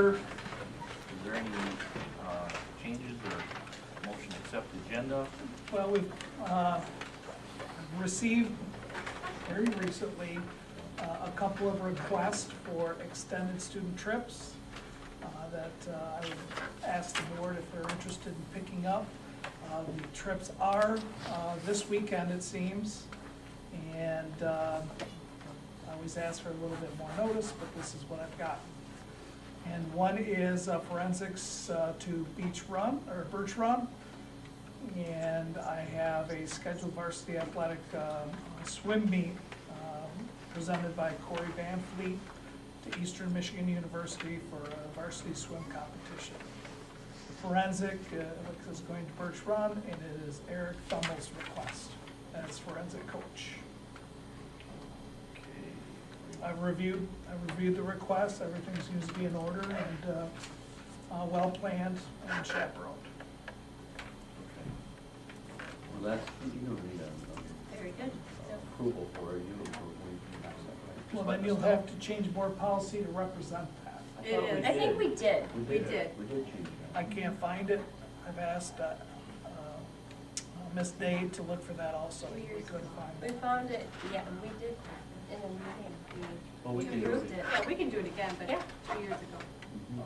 order. Is there any changes or motion to accept the agenda? Well, we've received very recently a couple of requests for extended student trips that I would ask the board if they're interested in picking up. The trips are this weekend, it seems, and I always ask for a little bit more notice, but this is what I've got. And one is forensics to Beach Run, or Birch Run, and I have a scheduled varsity athletic swim meet presented by Corey Van Fleet to Eastern Michigan University for a varsity swim competition. The forensic is going to Birch Run, and it is Eric Thummel's request as forensic coach. I reviewed the request. Everything seems to be in order and well planned and chaperoned. Well, that's, you don't need a Very good. approval for it, you approve. Well, then you'll have to change board policy to represent that. It is. I think we did. We did change that. I can't find it. I've asked Miss Dade to look for that also. 2 years We couldn't ago. find We it. found it, yeah, we did in a meeting. Well, we We can do approved it. it. Yeah, we can do it again, but Yeah. 2 years ago.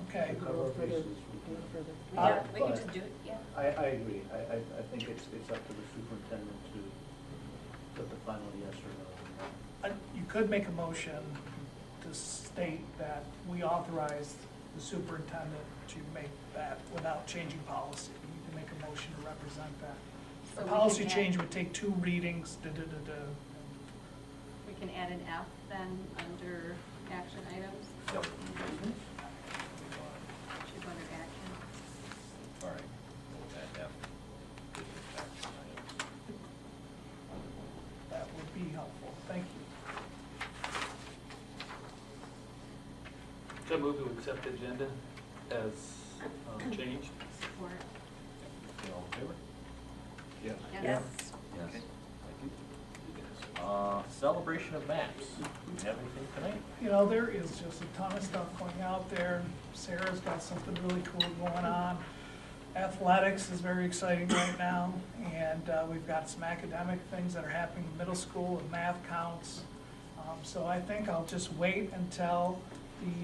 Okay. Yeah, we can just do it, yeah. I agree. I think it's up to the superintendent to put the final yes or no. You could make a motion to state that we authorized the superintendent to make that without changing policy. You can make a motion to represent that. So The we policy can add- change would take 2 readings, We can add an F then under action items. Yep. Should go under action. All right. We'll add F. That would be helpful. Thank you. So I move to accept the agenda as changed. Support. All in favor? Yes. Yes. Yes. Okay, thank you. Celebration of maps. Do you have anything tonight? You know, there is just a ton of stuff going out there. Sarah's got something really cool going on. Athletics is very exciting right now, and we've got some academic things that are happening in middle school and math counts. So I think I'll just wait until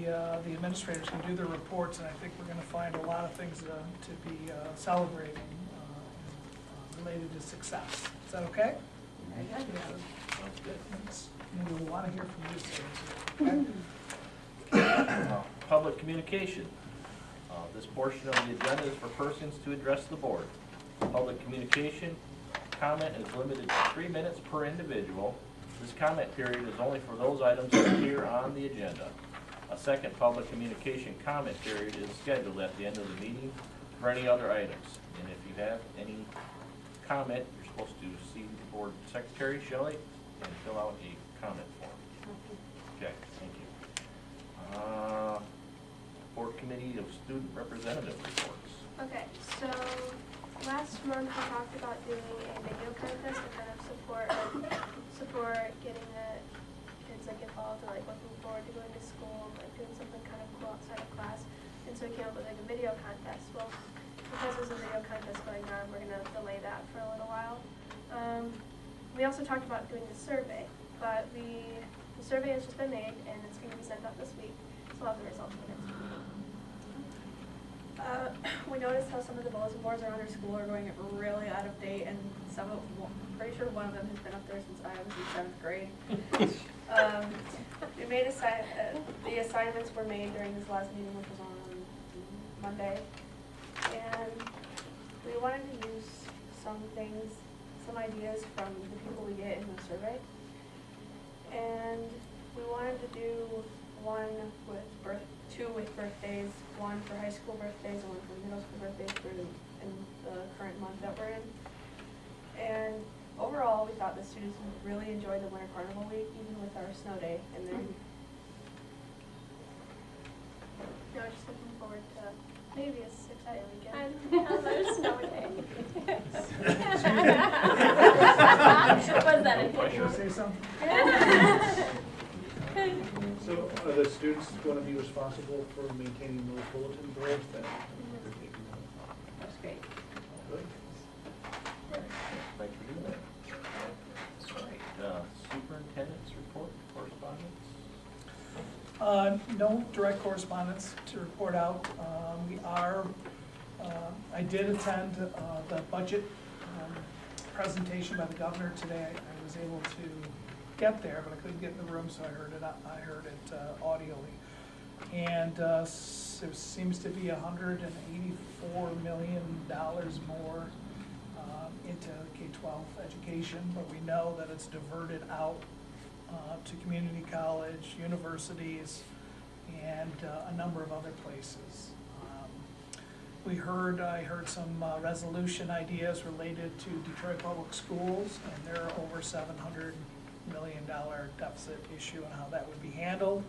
the administrators can do their reports, and I think we're gonna find a lot of things to be celebrating related to success. Is that okay? Very good. Sounds good. Maybe we'll wanna hear from you, Sarah. Public communication. This portion of the agenda is for persons to address the board. Public communication comment is limited to 3 minutes per individual. This comment period is only for those items that appear on the agenda. A second public communication comment period is scheduled at the end of the meeting for any other items. And if you have any comment, you're supposed to see the board secretary, Shelley, and fill out a comment form. Okay, thank you. Board Committee of Student Representative reports. Okay, so last month we talked about doing a video contest to kind of support getting the kids like involved and like looking forward to going to school, like doing something kind of cool outside of class. And so we came up with like a video contest. Well, because there's a video contest going on, we're gonna delay that for a little while. We also talked about doing a survey, but the survey has just been made and it's gonna be sent out this week. So we'll have the results for next week. We noticed how some of the bulletin boards around our school are going really out of date, and some of, I'm pretty sure one of them has been up there since I was in 7th grade. We made the assignments were made during this last meeting, which was on Monday, and we wanted to use some ideas from the people we get in the survey, and we wanted to do two with birthdays, one for high school birthdays and one for middle school birthdays in the current month that we're in. And overall, we thought the students really enjoyed the Winter Carnival Week, even with our snow day. And then No, just looking forward to maybe a 6-day weekend. Another snowy day. Was that Should I intentional? say something? So are the students going to be responsible for maintaining those bulletin boards that they're taking on? That's great. Good. Thanks for doing that. All right, superintendent's report, correspondence? No direct correspondence to report out. I did attend the budget presentation by the governor today. I was able to get there, but I couldn't get in the room, so I heard it audioly. And there seems to be $184 million more into K-12 education, but we know that it's diverted out to community college, universities, and a number of other places. I heard some resolution ideas related to Detroit Public Schools and their over $700 million deficit issue and how that would be handled.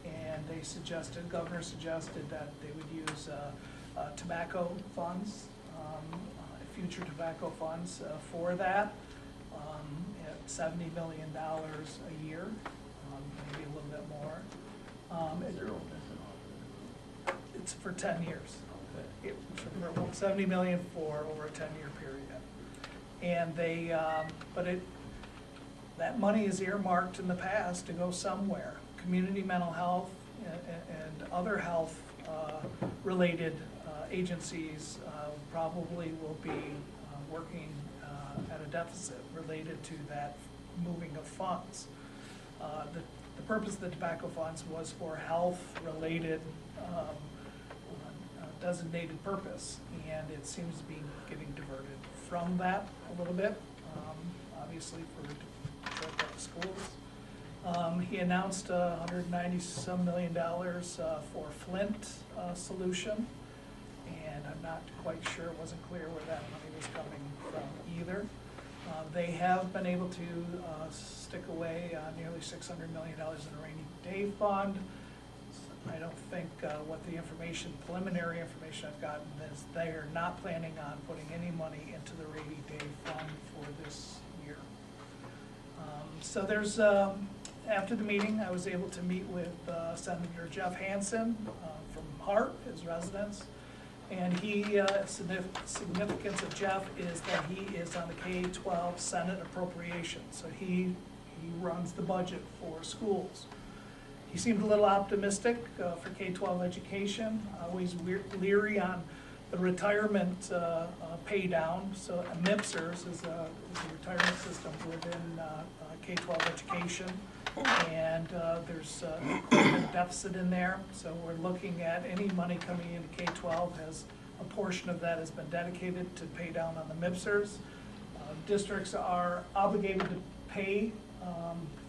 And governor suggested that they would use tobacco funds, future tobacco funds for that, at $70 million a year, maybe a little bit more. Zero missing off It's for 10 years. Okay. For $70 million for over a 10-year period. And that money is earmarked in the past to go somewhere. Community mental health and other health related agencies probably will be working at a deficit related to that moving of funds. The purpose of the tobacco funds was for health related designated purpose, and it seems to be getting diverted from that a little bit, obviously for Detroit Public Schools. He announced $190-some million for Flint solution, and I'm not quite sure, it wasn't clear where that money was coming from either. They have been able to stick away nearly $600 million in a rainy day fund. I don't think what the preliminary information I've gotten is they are not planning on putting any money into the rainy day fund for this year. So there's, after the meeting, I was able to meet with Senator Jeff Hansen from Hart, his residence. And significance of Jeff is that he is on the K-12 Senate Appropriations. So he runs the budget for schools. He seemed a little optimistic for K-12 education, always leery on the retirement pay down. So MIPSERS is a retirement system within K-12 education. And there's quite a bit of deficit in there. So we're looking at any money coming into K-12 a portion of that has been dedicated to pay down on the MIPSERS. Districts are obligated to pay.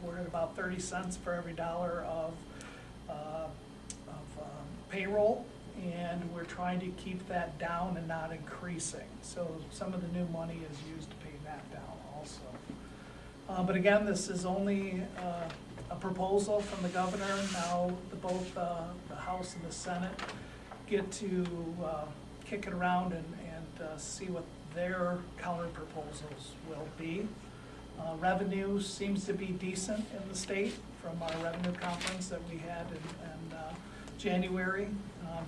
We're at about 30 cents for every dollar of payroll, and we're trying to keep that down and not increasing. So some of the new money is used to pay that down also. But again, this is only a proposal from the governor. Now both the House and the Senate get to kick it around and see what their counter proposals will be. Revenue seems to be decent in the state from our revenue conference that we had in January,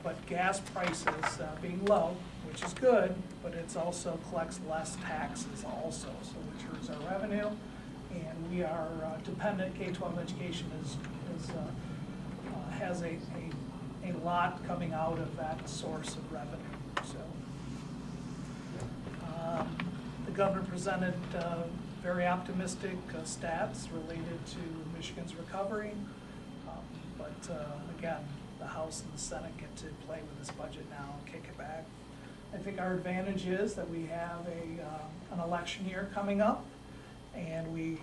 but gas prices being low, which is good, but it's also collects less taxes also, so which hurts our revenue. And we are dependent, K-12 education has a lot coming out of that source of revenue. So the governor presented very optimistic stats related to Michigan's recovery, but again, the House and the Senate get to play with this budget now and kick it back. I think our advantage is that we have an election year coming up, and the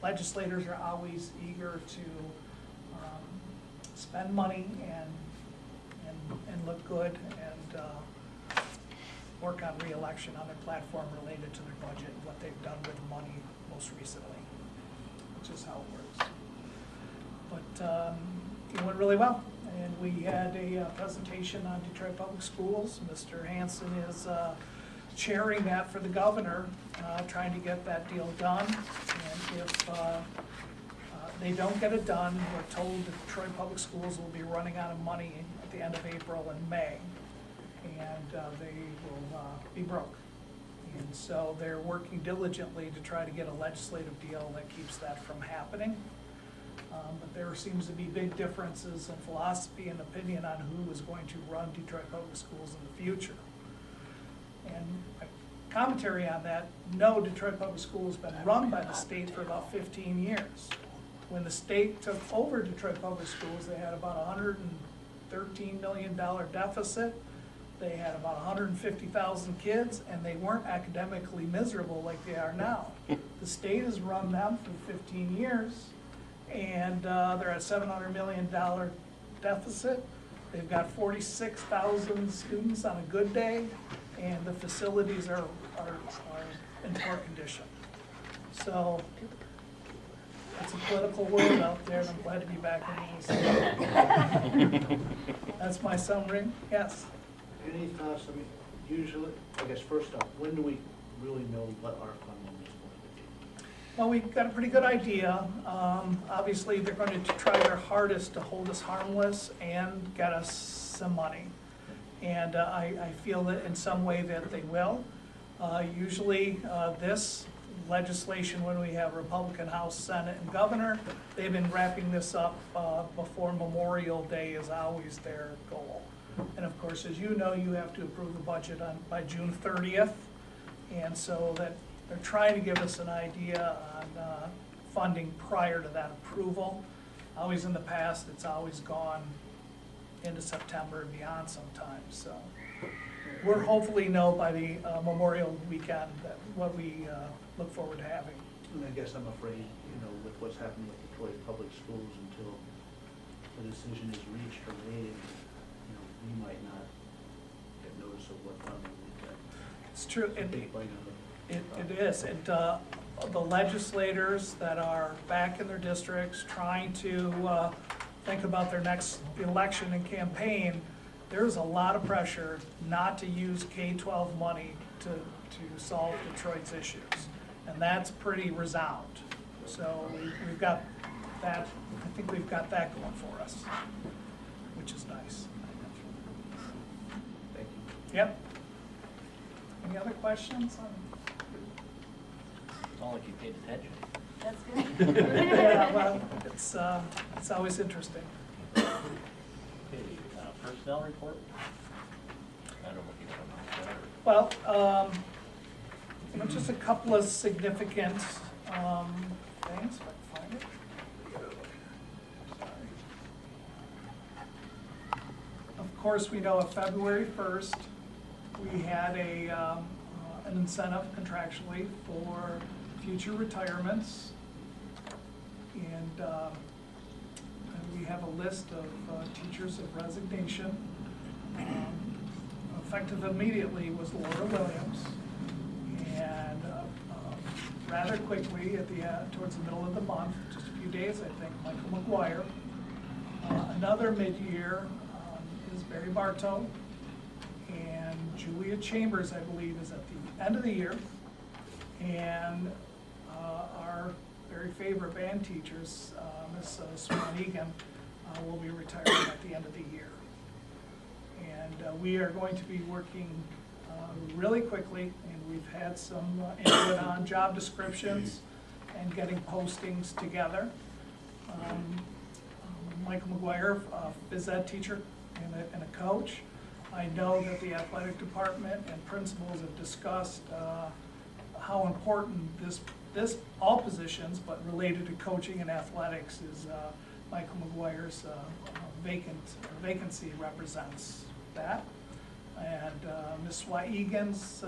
legislators are always eager to spend money and look good and work on re-election on their platform related to their budget and what they've done with money most recently, which is how it works. But it went really well, and we had a presentation on Detroit Public Schools. Mr. Hansen is chairing that for the governor, trying to get that deal done. And they don't get it done, we're told that Detroit Public Schools will be running out of money at the end of April and May, and they will be broke. And so they're working diligently to try to get a legislative deal that keeps that from happening. But there seems to be big differences in philosophy and opinion on who is going to run Detroit Public Schools in the future. And my commentary on that, no, Detroit Public Schools has been run by the state for about 15 years. When the state took over Detroit Public Schools, they had about $113 million deficit. They had about 150,000 kids, and they weren't academically miserable like they are now. The state has run them for 15 years, and they're at $700 million deficit. They've got 46,000 students on a good day, and the facilities are in poor condition. So it's a political world out there, and I'm glad to be back in the That's my summary. Yes. Any thoughts, I mean, usually, I guess first off, when do we really know what our funding is going to be? Well, we've got a pretty good idea. Obviously, they're going to try their hardest to hold us harmless and get us some money. And I feel that in some way that they will. Usually, this legislation, when we have Republican House, Senate, and Governor, they've been wrapping this up before Memorial Day is always their goal. And of course, as you know, you have to approve the budget by June 30th. And so that they're trying to give us an idea on funding prior to that approval. Always in the past, it's always gone into September and beyond sometimes. So we're hopefully know by the Memorial weekend that what we look forward to having. And I guess I'm afraid, you know, with what's happening with Detroit Public Schools, until the decision is reached or made, you know, we might not get notice of what funding we get. It's true. It's a big bite on the- It is, and the legislators that are back in their districts trying to think about their next election and campaign, there's a lot of pressure not to use K-12 money to solve Detroit's issues, and that's pretty resound. So we've got that, I think we've got that going for us, which is nice. Thank you. Yep. Any other questions? It's not like you paid attention. That's good. Yeah, well, it's always interesting. Okay, personnel report? I don't know if you want to. Well, you know, just a couple of significant things, if I can find it. Sorry. Of course, we know of February 1st, we had an incentive contractually for future retirements. And we have a list of teachers of resignation. Effective immediately was Laura Williams. And rather quickly, towards the middle of the month, just a few days, I think, Michael McGuire. Another mid-year is Barry Bartow. And Julia Chambers, I believe, is at the end of the year. And our very favorite band teachers, Miss Swan Egan, will be retiring at the end of the year. And we are going to be working really quickly, and we've had some input on job descriptions and getting postings together. Michael McGuire, phys ed teacher and a coach. I know that the athletic department and principals have discussed how important all positions, but related to coaching and athletics, is Michael McGuire's vacancy represents that. And Ms. Swaigan's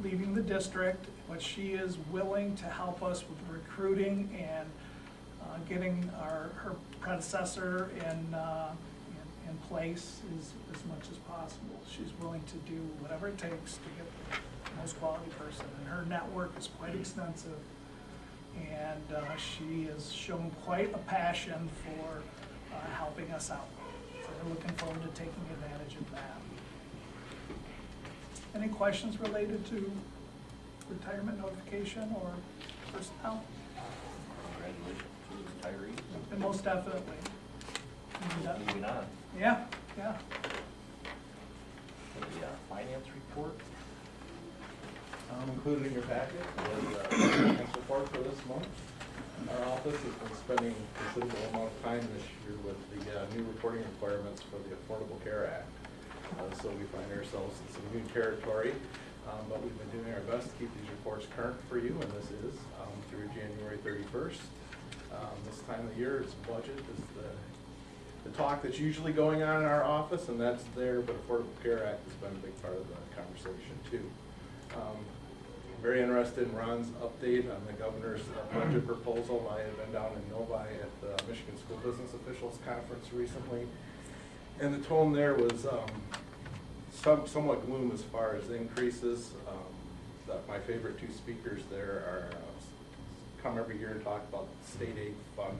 leaving the district, but she is willing to help us with recruiting and getting her predecessor in place as much as possible. She's willing to do whatever it takes to get the most quality person, and her network is quite extensive. And she has shown quite a passion for helping us out. So we're looking forward to taking advantage of that. Any questions related to retirement notification or personnel? Congratulations to the retirees. most definitely. And, Moving on, yeah, yeah. to the finance report. Included in your packet is finance report for this month. Our office has been spending a considerable amount of time this year with the new reporting requirements for the Affordable Care Act. So we find ourselves in some new territory, but we've been doing our best to keep these reports current for you, and this is through January 31st. This time of year, it's budget is the talk that's usually going on in our office, and that's there, but Affordable Care Act has been a big part of the conversation too. Very interested in Ron's update on the governor's budget proposal. I had been down in Novi at the Michigan School Business Officials Conference recently, and the tone there was somewhat gloom as far as increases. My favorite two speakers there are come every year and talk about the state aid fund,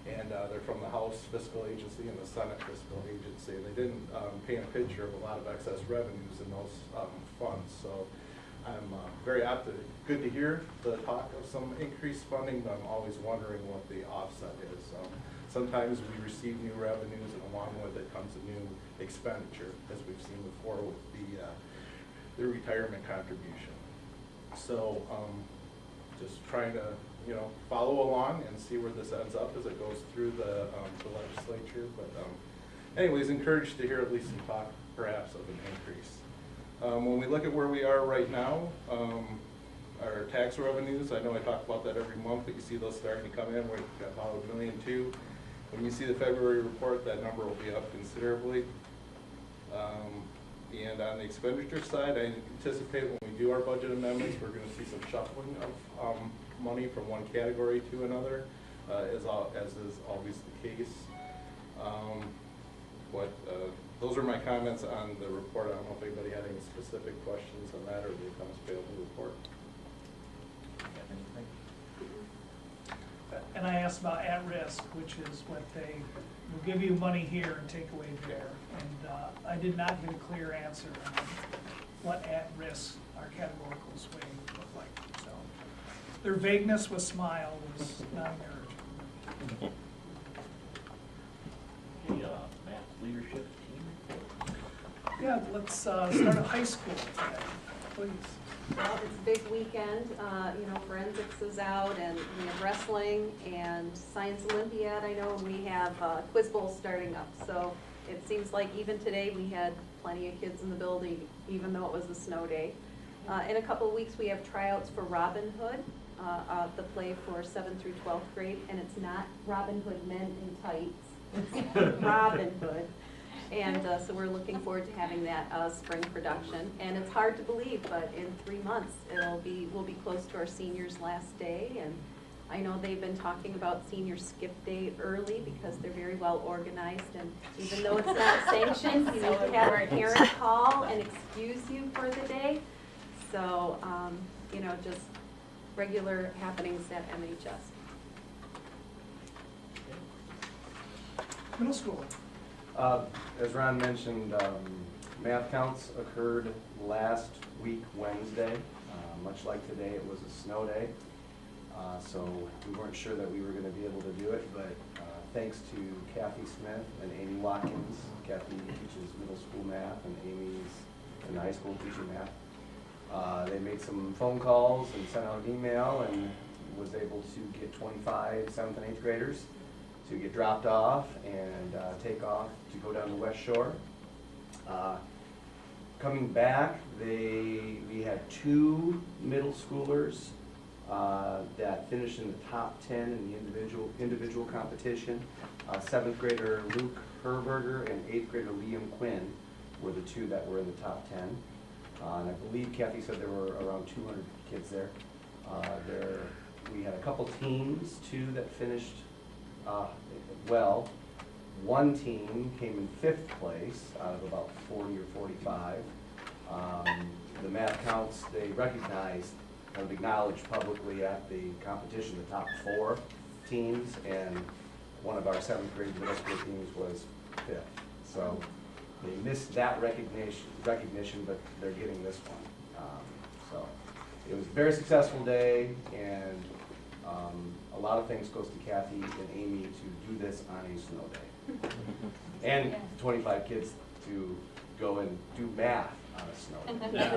and they're from the House Fiscal Agency and the Senate Fiscal Agency. They didn't paint a picture of a lot of excess revenues in those funds, so I'm very good to hear the talk of some increased funding, but I'm always wondering what the offset is. Sometimes we receive new revenues, and along with it comes a new expenditure, as we've seen before with the retirement contribution. So just trying to follow along and see where this ends up as it goes through the legislature. But anyways, encouraged to hear at least some talk perhaps of an increase. When we look at where we are right now, our tax revenues, I know I talk about that every month, but you see those starting to come in. We're at about $1.2 million. When you see the February report, that number will be up considerably. And on the expenditure side, I anticipate when we do our budget amendments, we're going to see some shuffling of money from one category to another, as is always the case. Those are my comments on the report. I don't know if anybody had any specific questions on that or the accounts payable report. And I asked about at-risk, which is what they will give you money here and take away there. And I did not get a clear answer on what at-risk our categorical swing looked like. So their vagueness with SMILE was not encouraging. The math leadership team report. Yeah, let's start at high school today, please. Well, it's a big weekend, forensics is out, and we have wrestling and science Olympiad, I know, and we have quiz bowl starting up. So it seems like even today we had plenty of kids in the building, even though it was a snow day. In a couple of weeks we have tryouts for Robin Hood, the play for 7th through 12th grade, and it's not Robin Hood men in tights, it's Robin Hood. And so we're looking forward to having that spring production. And it's hard to believe, but in 3 months, we'll be close to our seniors' last day. And I know they've been talking about senior skip day early because they're very well organized. And even though it's not sanctioned, you need to have a parent call and excuse you for the day. So, just regular happenings at MHS. Middle school. As Ron mentioned, math counts occurred last week, Wednesday. Much like today, it was a snow day. So we weren't sure that we were going to be able to do it, but thanks to Kathy Smith and Amy Watkins. Kathy teaches middle school math, and Amy's in high school teaching math. They made some phone calls and sent out an email and was able to get 25 7th and 8th graders to get dropped off and take off to go down to West Shore. Coming back, we had 2 middle schoolers that finished in the top 10 in the individual competition. 7th grader Luke Herberger and 8th grader Liam Quinn were the 2 that were in the top 10. And I believe Kathy said there were around 200 kids there. We had a couple teams too that finished well. One team came in 5th place out of about 40 or 45. The math counts, they recognized and acknowledged publicly at the competition the top 4 teams, and one of our 7th grade middle school teams was 5th. So they missed that recognition, but they're getting this one. So it was a very successful day, and A lot of thanks goes to Kathy and Amy to do this on a snow day. And 25 kids to go and do math on a snow day.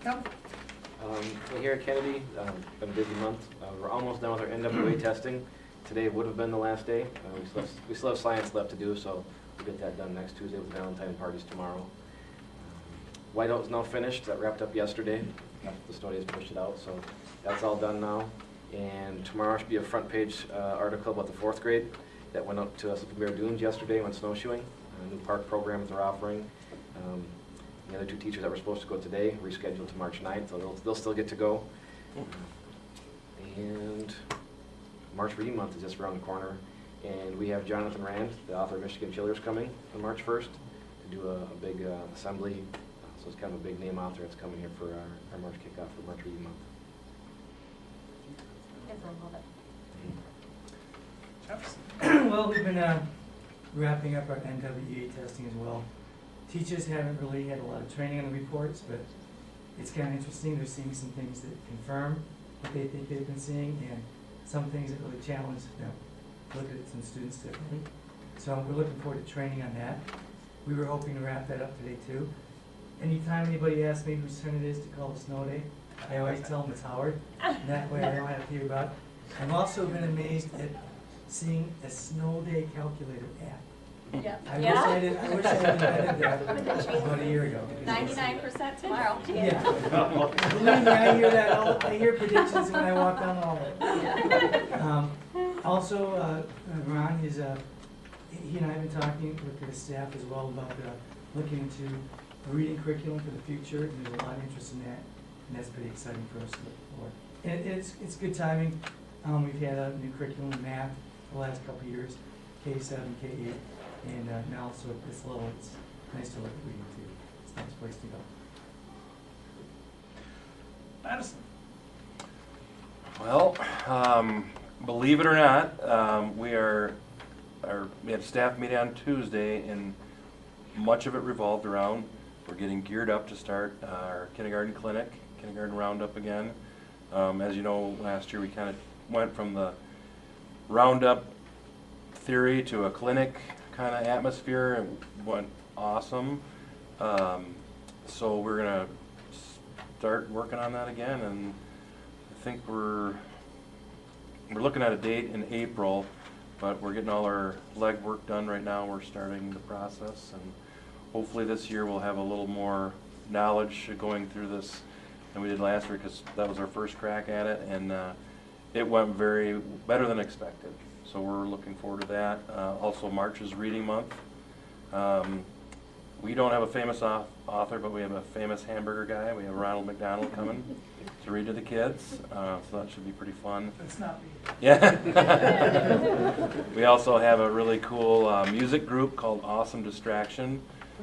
Kevin? Well, here at Kennedy, been a busy month. We're almost done with our NWA testing. Today would have been the last day. We still have science left to do, so we'll get that done next Tuesday with Valentine parties tomorrow. Whiteout is now finished. That wrapped up yesterday. The snow days pushed it out, so that's all done now. And tomorrow should be a front page article about the 4th grade that went up to Slippery Bear Dunes yesterday, went snowshoeing, a new park program that they're offering. The other 2 teachers that were supposed to go today rescheduled to March 9th, so they'll still get to go. And March Reading Month is just around the corner, and we have Jonathan Rand, the author of Michigan Chillers, coming on March 1st to do a big assembly. So it's kind of a big name author that's coming here for our March kickoff for March Reading Month. Yes, I love it. Jefferson? Well, we've been wrapping up our NWEA testing as well. Teachers haven't really had a lot of training on the reports, but it's kind of interesting. They're seeing some things that confirm what they think they've been seeing, and some things that really challenge them, look at some students differently. So we're looking forward to training on that. We were hoping to wrap that up today too. Anytime anybody asks me whose turn it is to call the snow day, I always tell them it's Howard, and that way I don't have to hear about it. I've also been amazed at seeing a snow day calculator app. Yeah. I wish I had invented that about a year ago. 99% tomorrow. Yeah. Believe me, I hear that I hear predictions when I walk down the hallway. Also, Ron is, he and I have been talking with the staff as well about looking into a reading curriculum for the future, and there's a lot of interest in that, and that's pretty exciting for us to look forward. And it's good timing. We've had a new curriculum in math the last couple of years, K7, K8. And now, so at this level, it's nice to look at reading too. It's a nice place to go. Madison? Well, believe it or not, we had a staff meeting on Tuesday, and much of it revolved around we're getting geared up to start our kindergarten clinic, kindergarten roundup again. As you know, last year we kind of went from the roundup theory to a clinic kind of atmosphere, and went awesome. So we're gonna start working on that again, and I think we're looking at a date in April, but we're getting all our legwork done right now. We're starting the process, and hopefully this year we'll have a little more knowledge going through this than we did last year, because that was our first crack at it, and it went better than expected. So we're looking forward to that. Also, March is Reading Month. We don't have a famous author, but we have a famous hamburger guy. We have Ronald McDonald coming to read to the kids, so that should be pretty fun. It's not me. Yeah. We also have a really cool music group called Awesome Distraction,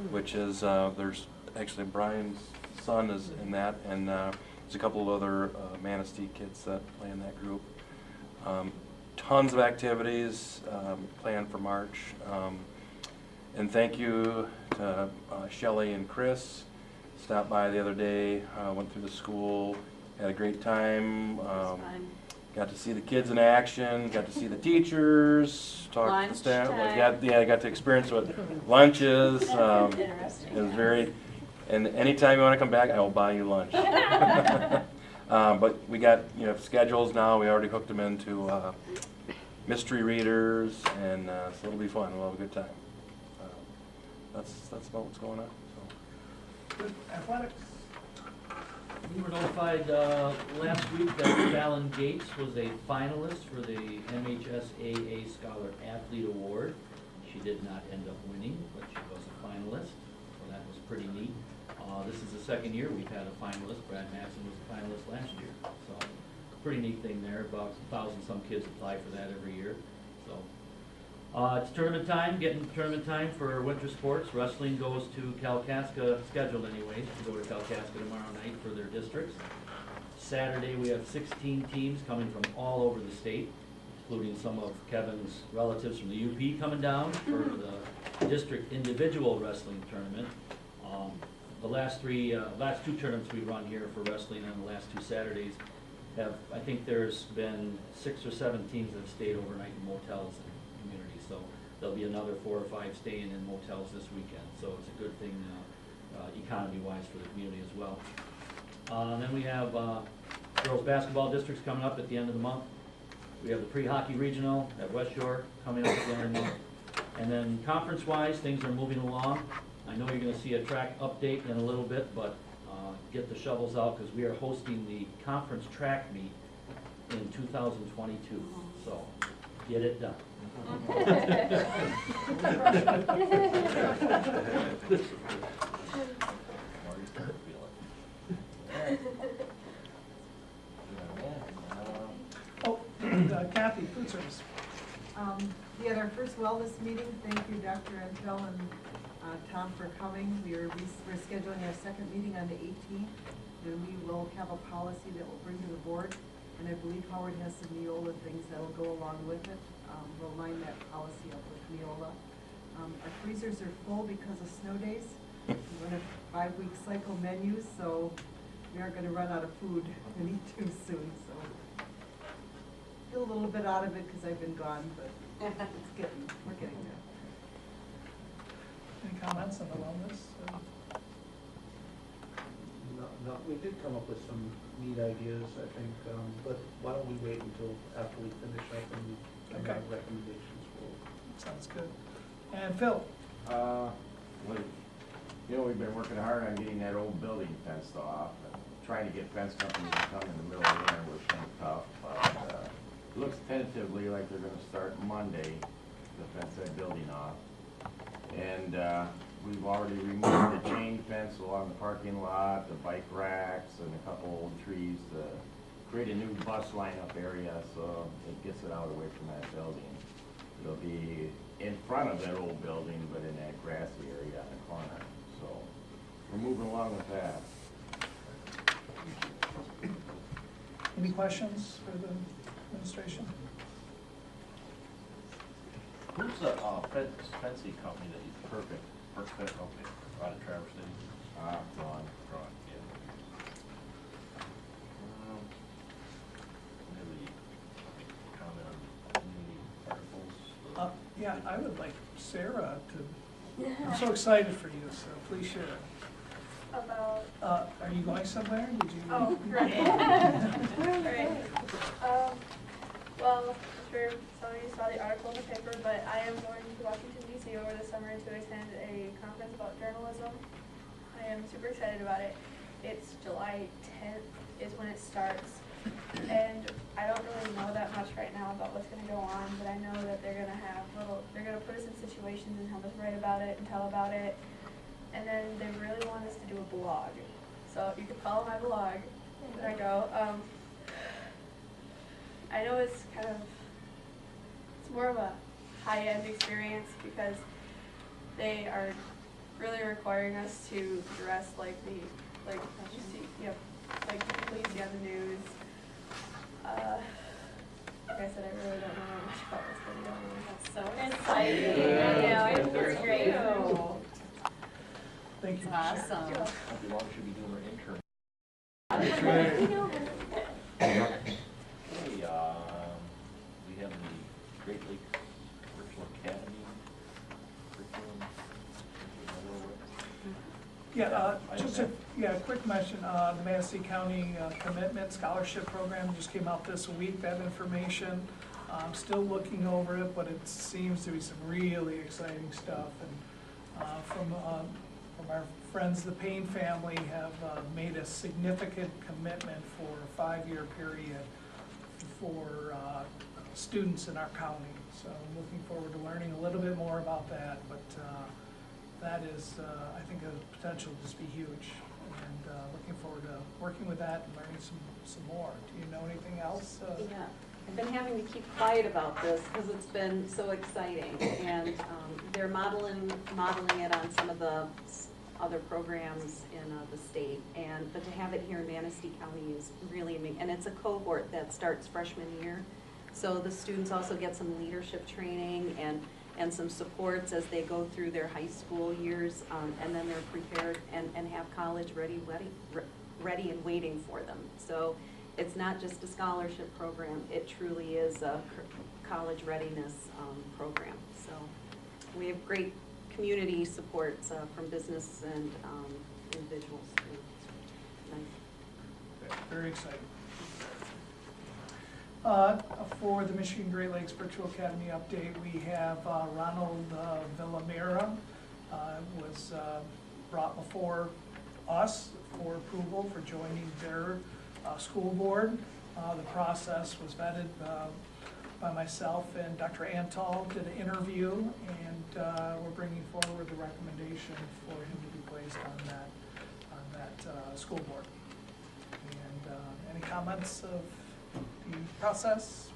which is, there's actually Brian's son is in that, and there's a couple of other Manistee kids that play in that group. Tons of activities planned for March. And thank you to Shelley and Chris. Stopped by the other day, went through the school, had a great time. Got to see the kids in action, got to see the teachers, talk to the staff. I got to experience what lunches. It was very, and anytime you want to come back, I will buy you lunch. But we got schedules now. We already hooked them into mystery readers, and so it'll be fun. We'll have a good time. That's about what's going on. So. Good. Athletics? We were notified last week that Fallon Gates was a finalist for the MHSAA Scholar Athlete Award. She did not end up winning, but she was a finalist, so that was pretty neat. This is the second year we've had a finalist. Brad Matson was a finalist last year, so pretty neat thing there. About 1,000-some kids apply for that every year. So it's tournament time, getting tournament time for winter sports. Wrestling goes to Kalkaska, scheduled anyways, to go to Kalkaska tomorrow night for their districts. Saturday we have 16 teams coming from all over the state, including some of Kevin's relatives from the UP coming down for the district individual wrestling tournament. the last two tournaments we run here for wrestling on the last 2 Saturdays I think there's been 6 or 7 teams that have stayed overnight in motels in the community. So there'll be another 4 or 5 staying in motels this weekend. So it's a good thing economy-wise for the community as well. Then we have girls basketball districts coming up at the end of the month. We have the pre-hockey regional at West Shore coming up at the end of the month. And then conference-wise, things are moving along. I know you're going to see a track update in a little bit, but get the shovels out because we are hosting the conference track meet in 2022. So get it done. Kathy, food service. We had our first wellness meeting. Thank you, Dr. Antel and Tom, for coming. We're scheduling our second meeting on the 18th, and we will have a policy that we'll bring to the board. And I believe Howard has some Neola things that will go along with it. We'll line that policy up with Neola. Our freezers are full because of snow days. We're on a 5-week cycle menu, so we aren't going to run out of food any too soon. So feel a little bit out of it because I've been gone, but we're getting there. Any comments on the wellness? No, we did come up with some neat ideas, I think, but why don't we wait until after we finish up and come out with recommendations for. Sounds good. And Phil? We've been working hard on getting that old building fenced off, and trying to get fence companies to come in the middle of the winter was kind of tough, but it looks tentatively like they're gonna start Monday to fence that building off. And we've already removed the chain fence along the parking lot, the bike racks, and a couple old trees to create a new bus lineup area, so it gets it out away from that building. It'll be in front of that old building, but in that grassy area on the corner. So we're moving along with that. Any questions for the administration? Who's the fencing company that you perfect okay, out of Traverse City? Ron. Yeah. Maybe comment on community articles? Yeah, I would like Sarah to, I'm so excited for you, so please share. About, are you going somewhere? Did you? oh, right. Right. Well, I'm sure some of you saw the article in the paper, but I am going to Washington, D.C. over the summer to attend a conference about journalism. I am super excited about it. It's July 10th is when it starts. And I don't really know that much right now about what's going to go on, but I know that they're going to put us in situations and have us write about it and tell about it. And then they really want us to do a blog. So you can follow my blog. There I go. I know it's more of a high-end experience because they are really requiring us to dress like you see on the news. Like I said, I really don't know much about this video. That's so exciting. Yeah, it's great. Thank you. Awesome. Not too long, should be doing our intern. That's right. Okay, we have the Great Lakes Virtual Academy curriculum. Yeah, just a quick mention, the Manistee County Commitment Scholarship Program just came out this week, that information. I'm still looking over it, but it seems to be some really exciting stuff. And from our friends, the Payne family have made a significant commitment for a 5-year period for students in our county. So I'm looking forward to learning a little bit more about that, but that is, I think, a potential to just be huge. And looking forward to working with that and learning some more. Do you know anything else? Yeah. I've been having to keep quiet about this because it's been so exciting, and they're modeling it on some of the other programs in the state, but to have it here in Manistee County is really amazing. And it's a cohort that starts freshman year, so the students also get some leadership training, and and some supports as they go through their high school years, and then they're prepared and have college ready and waiting for them. So it's not just a scholarship program, it truly is a college readiness program. So we have great community supports from business and individuals. Nice. Very exciting. For the Michigan Great Lakes Virtual Academy update, we have Ronald Villamera was brought before us for approval for joining their school board. The process was vetted by myself and Dr. Antal did an interview, and we're bringing forward the recommendation for him to be placed on that school board. And any comments of the process?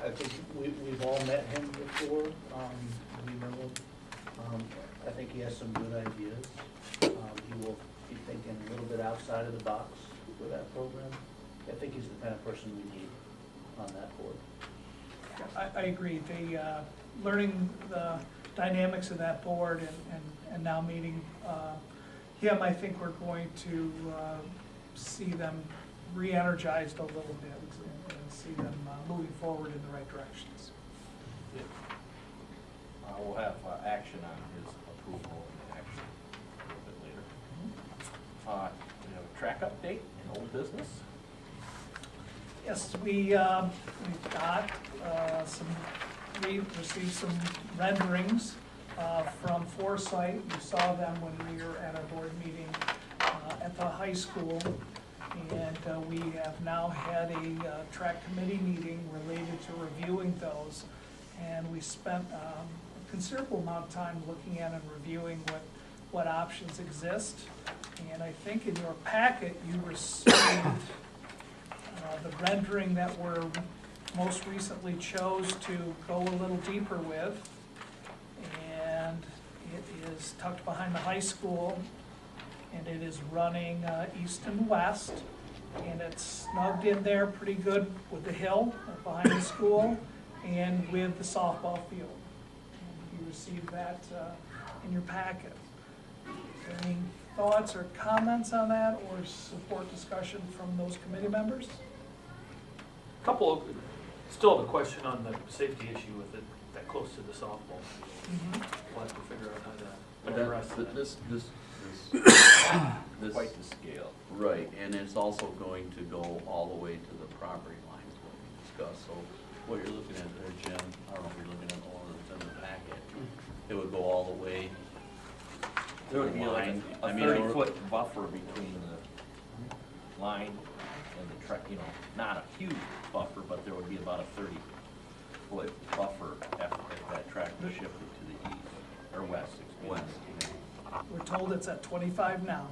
I think we've all met him before, we know him. I think he has some good ideas. He will be thinking a little bit outside of the box for that program. I think he's the kind of person we need on that board. I agree. Learning the dynamics of that board and now meeting him, I think we're going to see them re-energized a little bit and see them moving forward in the right directions. We'll have action on his approval and action a little bit later. We have a track update in old business. Yes, we've got we received some renderings from Foresight. You saw them when we were at our board meeting at the high school. And we have now had a track committee meeting related to reviewing those. And we spent a considerable amount of time looking at and reviewing what options exist. And I think in your packet you received the rendering that we're most recently chose to go a little deeper with. And it is tucked behind the high school. And it is running east and west, and it's snugged in there pretty good with the hill behind the school and with the softball field. And you received that in your packet. Any thoughts or comments on that, or support discussion from those committee members? Still have a question on the safety issue with it that close to the softball. We'll have to figure out how to address that. This Quite the scale. Right, and it's also going to go all the way to the property lines, what we discussed. So what you're looking at there, Jim, I don't know if you're looking at all that's in the packet. It would go all the way. There would be like a 30-foot buffer between the line and the track, you know, not a huge buffer, but there would be about a 30-foot buffer if that track was shifted to the east, or west, excuse me. We're told it's at 25 now,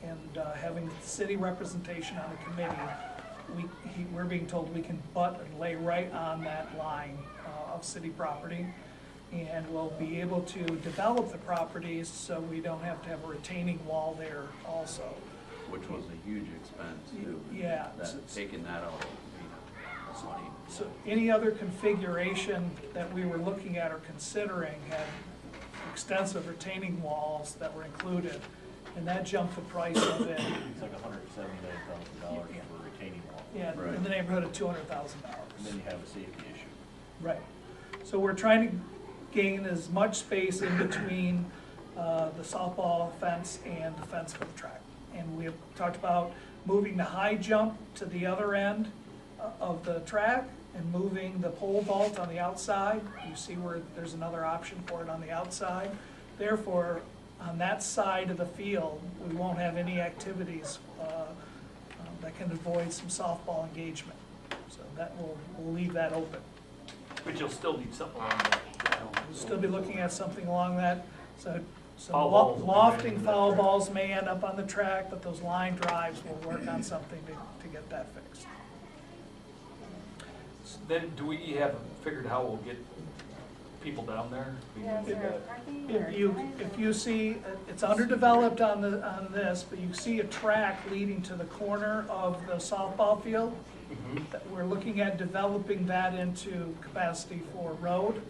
and having city representation on the committee, we're being told we can butt and lay right on that line of city property, and we'll be able to develop the properties so we don't have to have a retaining wall there also. Which was a huge expense too. Yeah. Taking that out would be money. So any other configuration that we were looking at or considering had extensive retaining walls that were included, and that jumped the price of it. It's like $179,000 for a retaining wall. Yeah, Right. in the neighborhood of $200,000. And then you have a safety issue. Right. So we're trying to gain as much space in between the softball fence and the fence for the track. And we have talked about moving the high jump to the other end of the track and moving the pole vault on the outside. You see where there's another option for it on the outside. Therefore, on that side of the field, we won't have any activities that can avoid some softball engagement. So that we'll leave that open. But you'll still need something along that. We'll still be looking at something along that. So Foul balls will be lofting made in foul that balls may end up on the track, but those line drives will work on something to get that fixed. Then, do we have figured how we'll get people down there? Yeah, is there parking or If you see, it's underdeveloped on this, but you see a track leading to the corner of the softball field. That we're looking at developing that into capacity for road.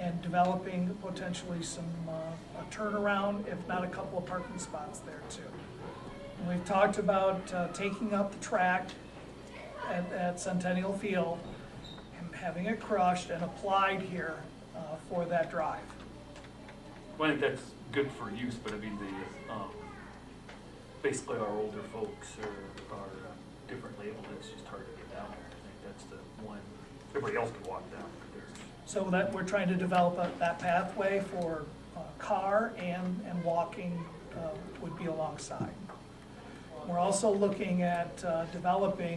and developing potentially some, a turnaround, if not a couple of parking spots there too. And we've talked about taking up the track at Centennial Field and having it crushed and applied here for that drive. Well, I think that's good for use, but I mean, basically our older folks are different labeled, it's just hard to get down there. I think that's the one, everybody else can walk down. So that we're trying to develop that pathway for car and walking would be alongside. We're also looking at developing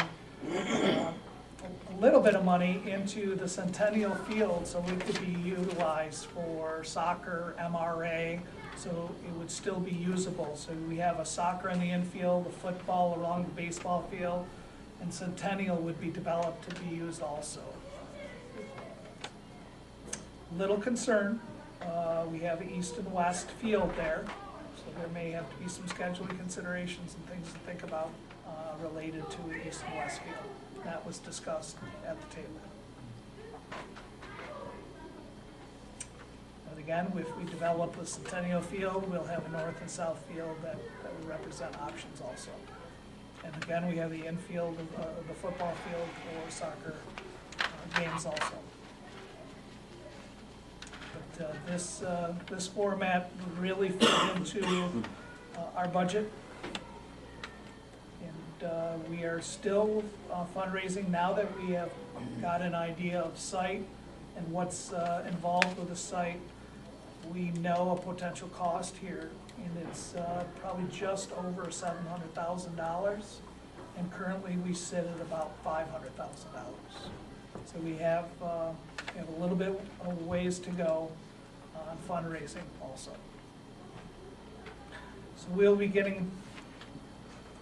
a little bit of money into the Centennial Field so it could be utilized for soccer, MRA, so it would still be usable. So we have a soccer in the infield, a football along the baseball field, and Centennial would be developed to be used also. Little concern, we have east and west field there, so there may have to be some scheduling considerations and things to think about related to the east and west field. That was discussed at the table. And again, if we develop the Centennial Field, we'll have a north and south field that would represent options also. And again, we have the infield of the football field for soccer games also. But this format would really fit into our budget. And we are still fundraising now that we have got an idea of site and what's involved with the site. We know a potential cost here, and it's probably just over $700,000. And currently we sit at about $500,000. So we have a little bit of ways to go on fundraising also. So we'll be getting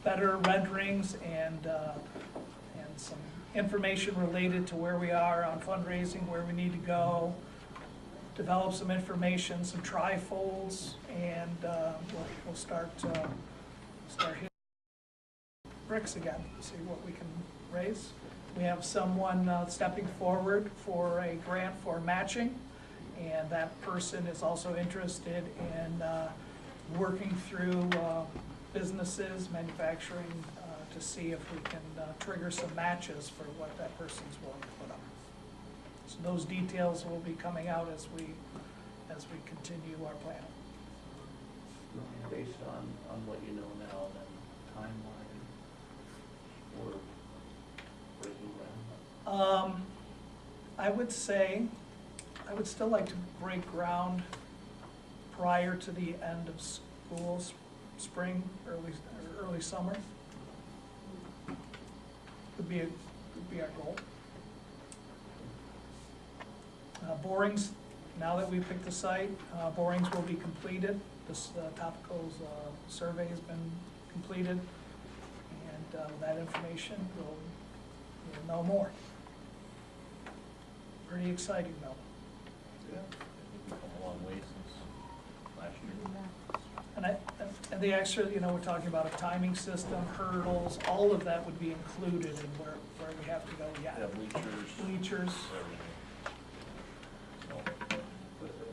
better renderings and some information related to where we are on fundraising, where we need to go, develop some information, some trifolds, and we'll start hitting bricks again, see what we can raise. We have someone stepping forward for a grant for matching, and that person is also interested in working through businesses, manufacturing, to see if we can trigger some matches for what that person's willing to put up. So those details will be coming out as we continue our plan. Based on what you know now, then timeline or breaking ground? I would say, I would still like to break ground prior to the end of school, spring, early summer. Would be our goal. Borings, now that we've picked the site, borings will be completed. This Topco's survey has been completed, and that information we'll know more. Pretty exciting though. Yeah, we've come a long way since last year. And the extra, we're talking about a timing system, hurdles, all of that would be included in where we have to go yet. Yeah, bleachers. Bleachers.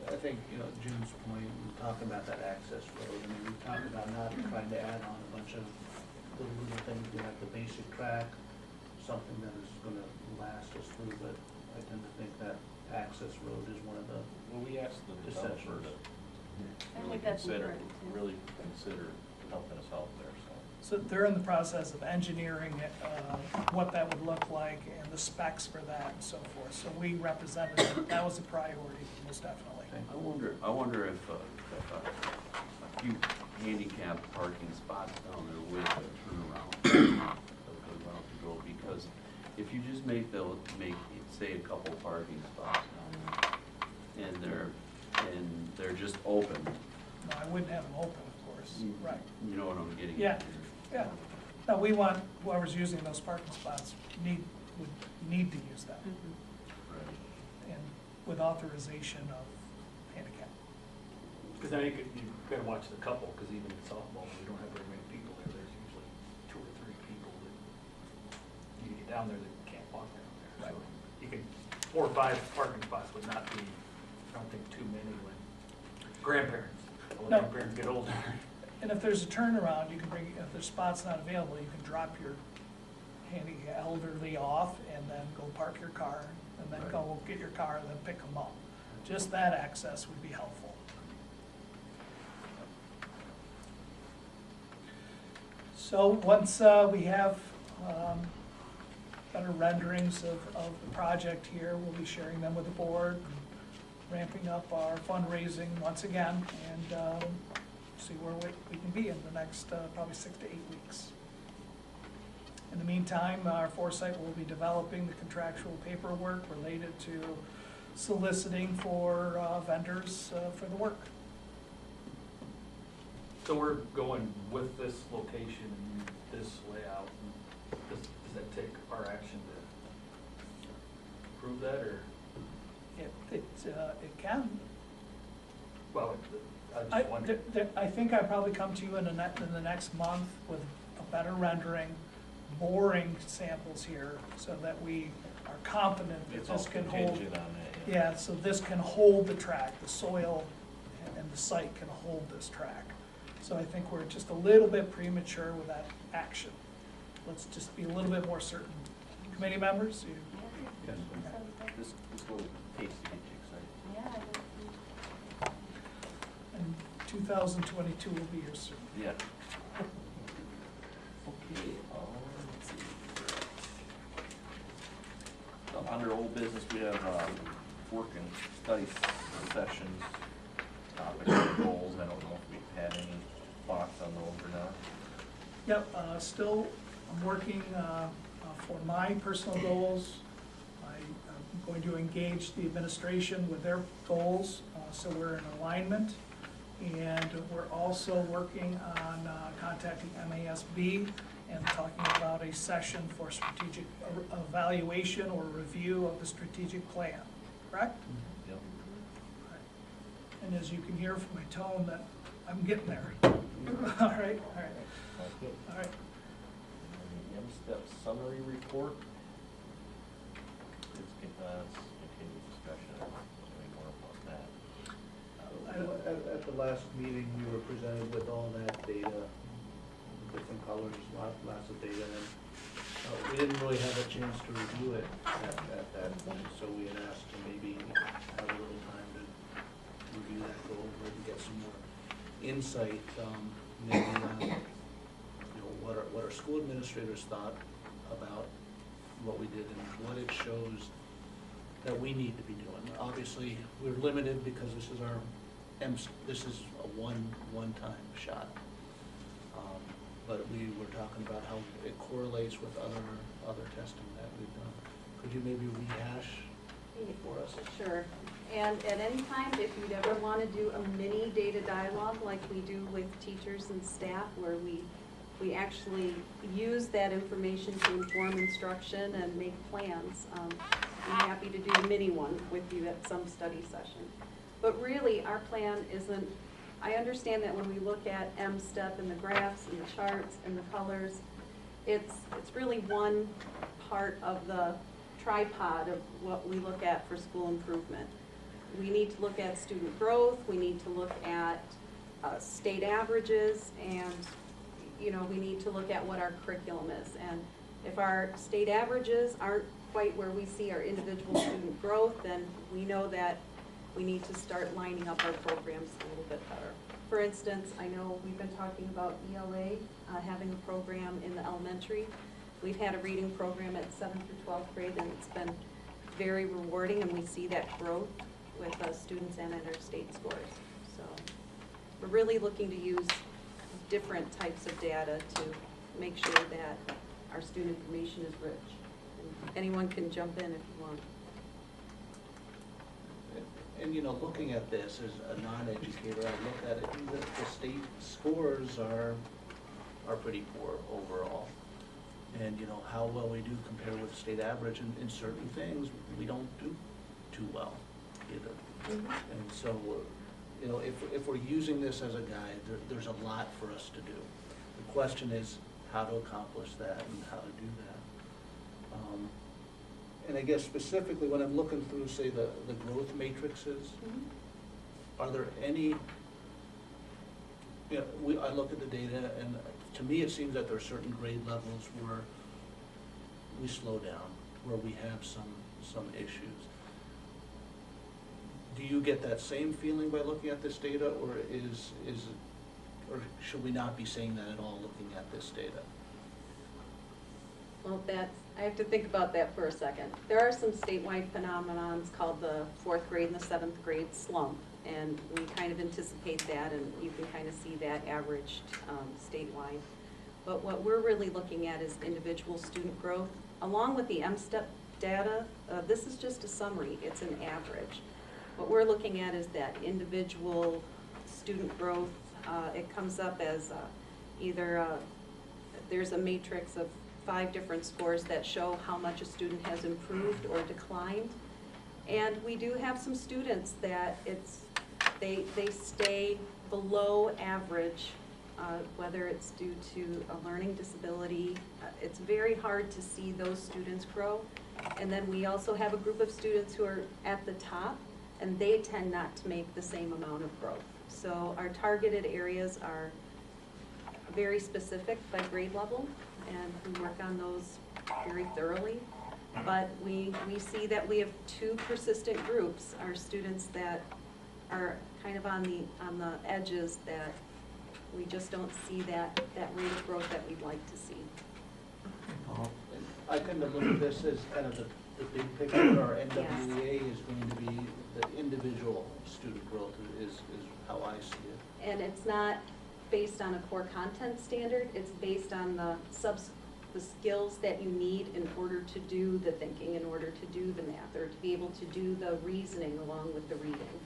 I think, Jim's point, we're talking about that access road, I mean, we've talked about not trying to add on a bunch of little things, we have the basic track, something that is gonna last us through, but I tend to think that access road is one of the Well, we asked the developer to with that blueprint, too. really consider helping us out there, So so. they're in the process of engineering what that would look like and the specs for that and so forth. So we represented that was a priority, most definitely. I wonder if a few handicap parking spots down there with a turnaround allow to go, because if you just make say a couple parking spots down there and they're just open. No, I wouldn't have them open, of course. Right. You know what I'm getting at? Yeah. Yeah. No, we want whoever's using those parking spots would need to use that. Right. And with authorization of handicap. Because I think you've got to watch the couple, because even in softball, we don't have very many people there. There's usually 2 or 3 people that you get down there that can't walk down there. So you can, 4 or 5 parking spots would not be I don't think too many when grandparents, when No. grandparents get older. And if there's a turnaround, you can bring, if there's spots not available, you can drop your handy elderly off and then go park your car and then go get your car and then pick them up. Just that access would be helpful. So once we have better renderings of the project here, we'll be sharing them with the board, ramping up our fundraising once again, and see where we can be in the next probably 6 to 8 weeks. In the meantime, our foresight will be developing the contractual paperwork related to soliciting for vendors for the work. So we're going with this location and this layout. Does that take our action to prove that, or? It can. Well, I I, just wonder. I think I'll probably come to you in the next month with a better rendering, boring samples here, so that we are confident that It's all this can hold. contingent on that. Yeah, so this can hold the track, the soil and the site can hold this track. So I think we're just a little bit premature with that action. Let's just be a little bit more certain. Committee members, you? Yes. This little piece to get you excited. Yeah. And 2022 will be here soon. Yeah. Okay, let's see. Under old business, we have work and study sessions, topics and goals. I don't know if we've had any thoughts on those or not. Yep, still, I'm working for my personal goals. I'm going to engage the administration with their goals, so we're in alignment. And we're also working on contacting MASB and talking about a session for strategic evaluation or review of the strategic plan, correct? Yep. And as you can hear from my tone, that I'm getting there. All right, all right, Sounds good. all right. And the M-STEP summary report. Let's continue discussion. Any more about that? At the last meeting, we were presented with all that data, different colors, lots of data, and we didn't really have a chance to review it at that point, so we had asked to maybe have a little time to review that, go over it, and get some more insight, maybe on, you know, what our school administrators thought about what we did and what it shows that we need to be doing. Obviously, we're limited because this is this is a one-time shot. But we were talking about how it correlates with other testing that we've done. Could you maybe rehash for us? Sure. And at any time, if you'd ever want to do a mini data dialogue like we do with teachers and staff, where we actually use that information to inform instruction and make plans, I'm happy to do a mini one with you at some study session. But really, our plan isn't, I understand that when we look at M-STEP and the graphs and the charts and the colors, it's really one part of the tripod of what we look at for school improvement. We need to look at student growth, we need to look at state averages, and we need to look at what our curriculum is. And if our state averages aren't quite where we see our individual student growth, then we know that we need to start lining up our programs a little bit better. For instance, I know we've been talking about ELA, having a program in the elementary. We've had a reading program at 7th through 12th grade, and it's been very rewarding, and we see that growth with students and in our state scores. So we're really looking to use different types of data to make sure that our student information is rich. And anyone can jump in if you want. And looking at this as a non-educator, I look at it, the state scores are pretty poor overall. And how well we do compare with state average in certain things, we don't do too well either. Mm-hmm. And so, if we're using this as a guide, there's a lot for us to do. The question is how to accomplish that and how to do that. And I guess specifically when I'm looking through, say, the growth matrices, are there any, I look at the data and to me it seems that there are certain grade levels where we slow down, where we have some issues. Do you get that same feeling by looking at this data, or or should we not be saying that at all looking at this data? Well, I have to think about that for a second. There are some statewide phenomenons called the 4th grade and the 7th grade slump, and we kind of anticipate that, and you can kind of see that averaged statewide. But what we're really looking at is individual student growth. Along with the MSTEP data, this is just a summary, it's an average. What we're looking at is that individual student growth. It comes up as either there's a matrix of 5 different scores that show how much a student has improved or declined. And we do have some students that they stay below average, whether it's due to a learning disability. It's very hard to see those students grow. And then we also have a group of students who are at the top, and they tend not to make the same amount of growth. So our targeted areas are very specific by grade level, and we work on those very thoroughly. But we see that we have 2 persistent groups, our students that are kind of on the edges, that we just don't see that rate of growth that we'd like to see. I tend to look at this as kind of the big picture. Our NWEA is going to be the individual student growth is how I see it. And it's not based on a core content standard, it's based on the skills that you need in order to do the thinking, in order to do the math, or to be able to do the reasoning along with the reading.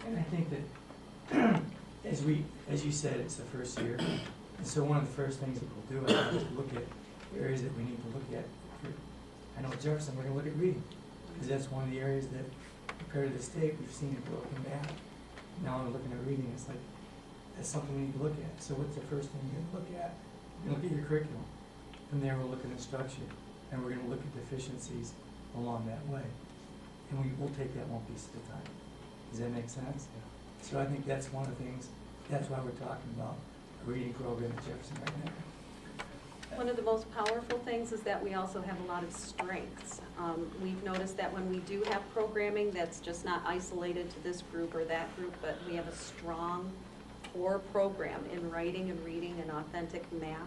And I think that, as you said, it's the first year, and so one of the first things that we'll do is look at areas that we need to look at. I know at Jefferson, we're going to look at reading, because that's one of the areas that, compared to the state, we've seen it broken down. Now we're looking at reading, it's like, that's something we need to look at. So what's the first thing you're going to look at? You're going to look at your curriculum. From there, we're looking at structure, and we're going to look at deficiencies along that way. And we'll take that one piece at a time. Does that make sense? Yeah. So I think that's one of the things, that's why we're talking about a reading program at Jefferson right now. One of the most powerful things is that we also have a lot of strengths. We've noticed that when we do have programming that's just not isolated to this group or that group, but we have a strong core program in writing and reading and authentic math,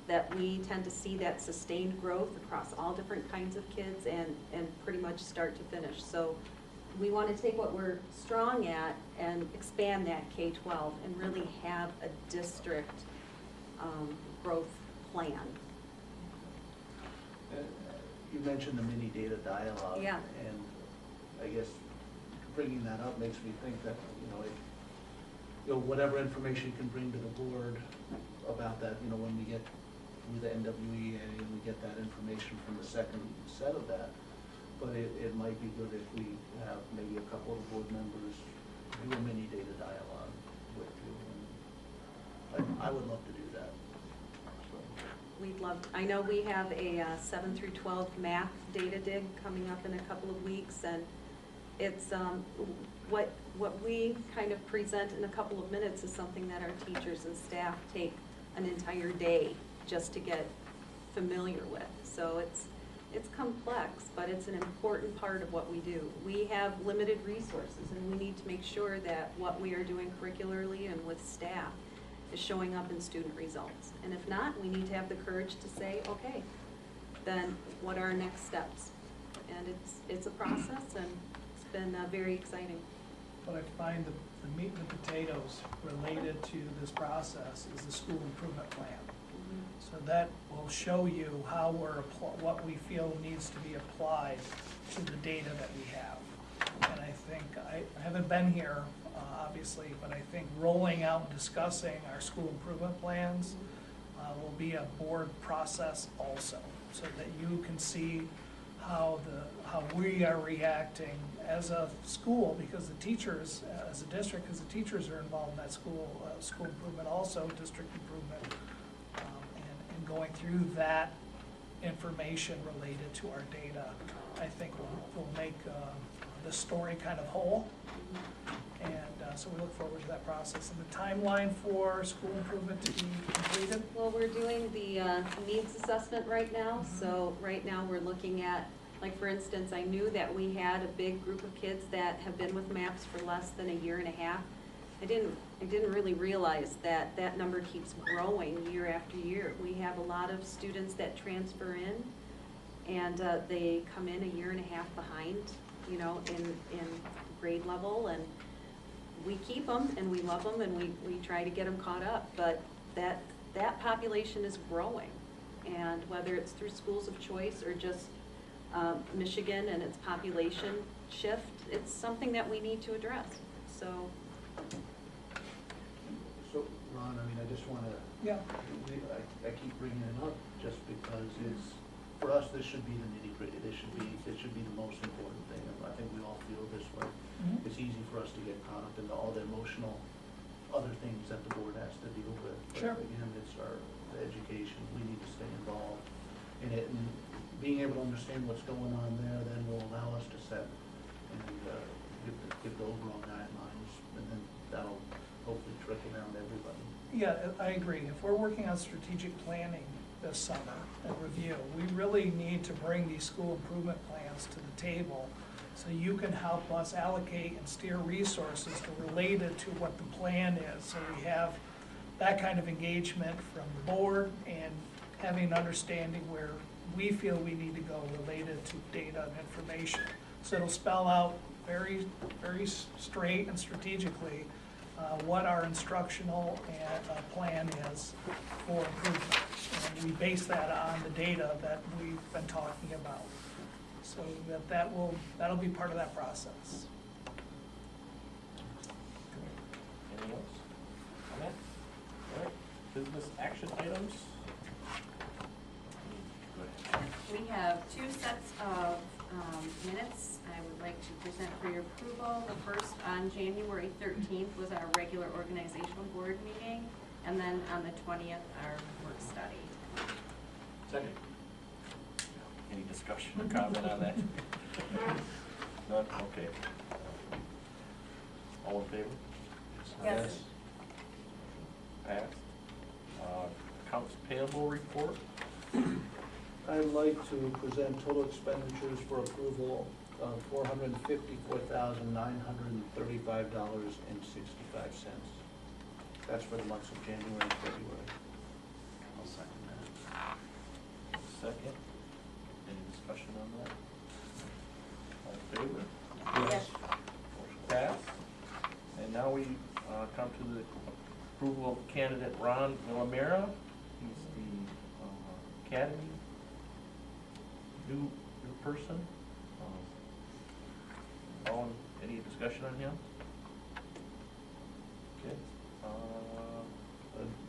that we tend to see that sustained growth across all different kinds of kids and pretty much start to finish. So we want to take what we're strong at and expand that K-12 and really have a district growth plan. You mentioned the mini data dialogue. Yeah. And I guess bringing that up makes me think that, whatever information you can bring to the board about that, when we get through the NWEA and we get that information from the second set of that. But it might be good if we have maybe a couple of board members do a mini data dialogue with you. And I would love to do that. We'd love, I know we have a 7 through 12 math data dig coming up in a couple of weeks, and it's what we kind of present in a couple of minutes is something that our teachers and staff take an entire day just to get familiar with. So it's complex, but it's an important part of what we do. We have limited resources, and we need to make sure that what we are doing curricularly and with staff is showing up in student results. And if not, we need to have the courage to say, okay, then what are our next steps? And it's a process, and it's been very exciting. But I find the meat and the potatoes related to this process is the school improvement plan. So that will show you how what we feel needs to be applied to the data that we have. And I think, I haven't been here, obviously, but I think rolling out and discussing our school improvement plans will be a board process also, so that you can see how we are reacting as a school, because the teachers, as a district, because the teachers are involved in that school improvement also, district improvement, and going through that information related to our data, I think will make the story kind of whole. And so we look forward to that process. And the timeline for school improvement to be completed? Well, we're doing the needs assessment right now, so right now we're looking at, like for instance, I knew that we had a big group of kids that have been with MAPS for less than a year and a half. I didn't really realize that that number keeps growing year after year. We have a lot of students that transfer in, and they come in a year and a half behind, you know, in grade level, and we keep them and we love them and we try to get them caught up, but that population is growing. And whether it's through schools of choice or just Michigan and its population shift, it's something that we need to address, so. So, Ron, I mean, I just wanna, Yeah. I keep bringing it up just because it's, for us, this should be the nitty gritty, this should be the most important thing, and I think we all feel this way. Mhm. It's easy for us to get caught up in all the emotional, other things that the board has to deal with. Sure. But again, it's the education, we need to stay involved in it, and being able to understand what's going on there then will allow us to set and give the overall guidelines, and then that'll hopefully trickle down to everybody. Yeah, I agree. If we're working on strategic planning this summer and review, we really need to bring these school improvement plans to the table so you can help us allocate and steer resources related to what the plan is. So we have that kind of engagement from the board and having an understanding where we feel we need to go related to data and information. So it'll spell out very, very straight and strategically what our instructional and plan is for improvement. And we base that on the data that we've been talking about. So that'll be part of that process. Anything else? Comment? All right, business action items? Go ahead. We have two sets of minutes I would like to present for your approval. The first, on January 13th, was our regular organizational board meeting, and then on the 20th, our work study. Second. Any discussion or comment on that? None? Okay. All in favor? Yes. Passed. Accounts payable report? I'd like to present total expenditures for approval of $454,935.65. That's for the months of January and February. I'll second that. Second. Any discussion on that? All in favor? Yes. Motion passed. And now we come to the approval of candidate Ron Villamera. He's the academy new person. Any discussion on him? Okay.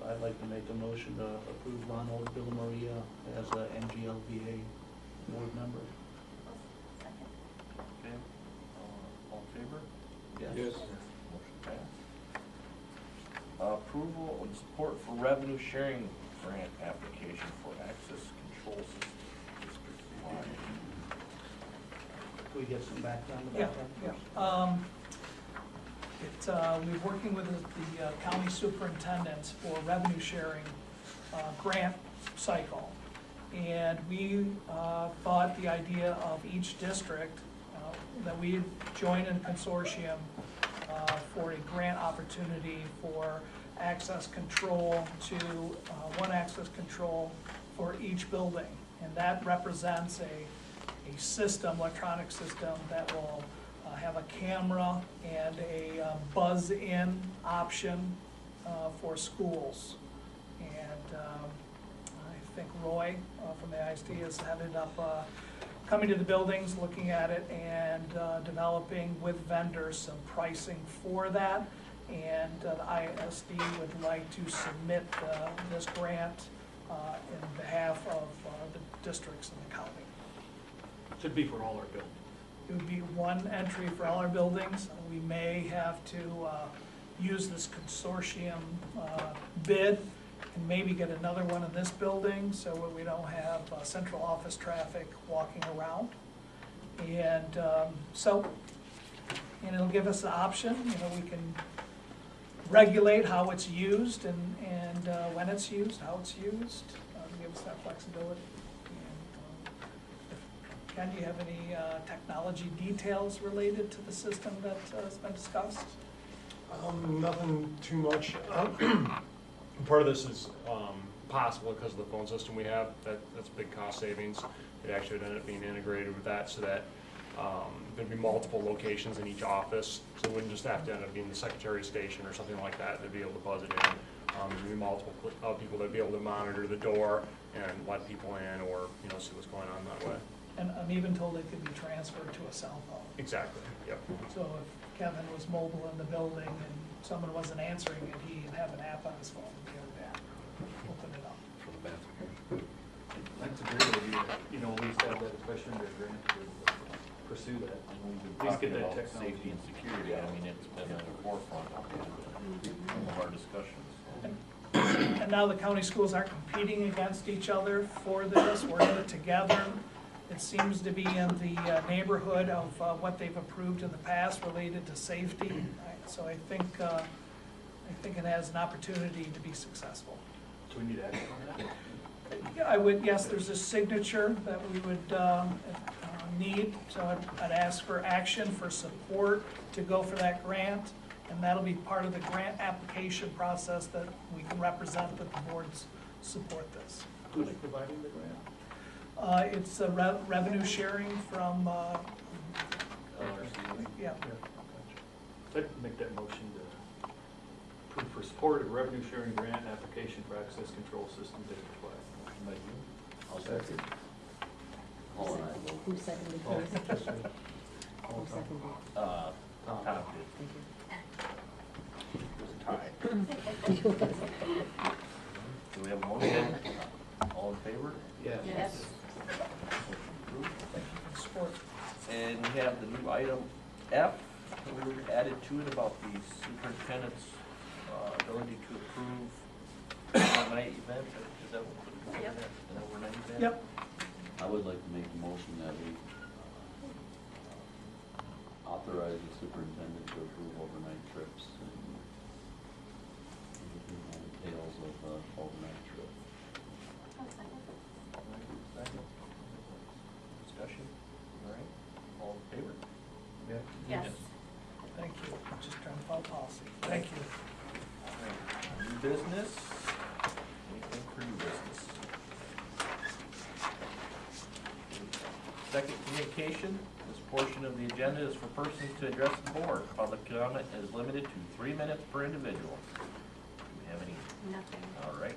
I'd like to make a motion to approve Ronald Villamaria as a NGLBA board member. Okay. All in favor? Yes. Motion passed. Approval and support for revenue sharing grant application for access control system district-wide. Can we get some background Yeah, about that? yeah. We're working with the county superintendents for revenue sharing grant cycle. And we thought the idea of each district that we join in a consortium for a grant opportunity for access control to one access control for each building. And that represents a system, electronic system, that will have a camera and a buzz-in option for schools. And I think Roy from the ISD has headed up coming to the buildings, looking at it, and developing with vendors some pricing for that. And the ISD would like to submit this grant in behalf of the districts in the county. Should be for all our buildings. It would be one entry for all our buildings. We may have to use this consortium bid and maybe get another one in this building so that we don't have central office traffic walking around. And and it'll give us the option, we can regulate how it's used and when it's used, how it's used, give us that flexibility. And, Ken, do you have any technology details related to the system that has been discussed? Nothing too much. Part of this is possible because of the phone system we have. That's a big cost savings. It actually would end up being integrated with that so that there'd be multiple locations in each office. So it wouldn't just have to end up being the secretary station or something like that. They'd be able to buzz it in. There'd be multiple people that'd be able to monitor the door and let people in or see what's going on that way. And I'm even told it could be transferred to a cell phone. Exactly, yep. So if Kevin was mobile in the building and someone wasn't answering it, he'd have an app on his phone and be able to open it up. For the bathroom. That's a great idea, at least have that, especially under a grant, to pursue that. And we've been At least get talking that about technology. safety and security, it's been at the forefront of our discussions. And now the county schools aren't competing against each other for this, we're in it together. It seems to be in the neighborhood of what they've approved in the past related to safety. So I think it has an opportunity to be successful. So we need action on that? Yeah, yes, there's a signature that we would need, so I'd ask for action for support to go for that grant, and that'll be part of the grant application process that we can represent that the boards support this. Who's providing the grant? It's a revenue sharing from, yeah. I'd make that motion to approve for support of revenue sharing grant application for access control system data supply. I'll second. Hold on. Who seconded Oh, first? just me. Who seconded? Tom did. It was a tie. Do we have a motion? All in favor? Yes. Yes. Support. And we have the new item F, that we added to it about the superintendent's ability to approve overnight event. Is that what we're doing? Yep. An overnight event? Yep. I would like to make a motion that we authorize the superintendent to approve overnight trips and everything that entails of overnight trip. Second. Discussion? All right. All in favor? Yes. Thank you. Just trying to follow policy. Thank you. All right. New business? Anything for new business? Second communication. This portion of the agenda is for persons to address the board. Public comment is limited to 3 minutes per individual. Do we have any? Nothing. All right.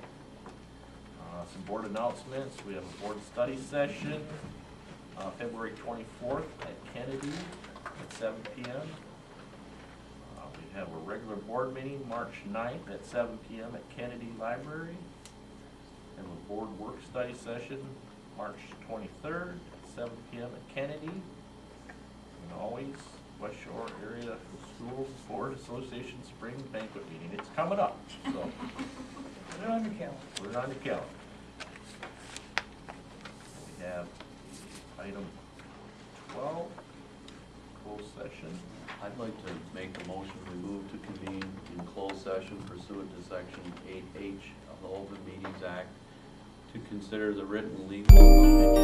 Some board announcements. We have a board study session, February 24th at Kennedy at 7 p.m. We have a regular board meeting, March 9th at 7 p.m. at Kennedy Library. And a board work study session, March 23rd at 7 p.m. at Kennedy. And always, West Shore Area Schools Board Association Spring Banquet Meeting. It's coming up, so Put it on your calendar. put it on your calendar. We have item 12, closed session. I'd like to make a motion we move to convene in closed session pursuant to section 8H of the Open Meetings Act to consider the written legal opinion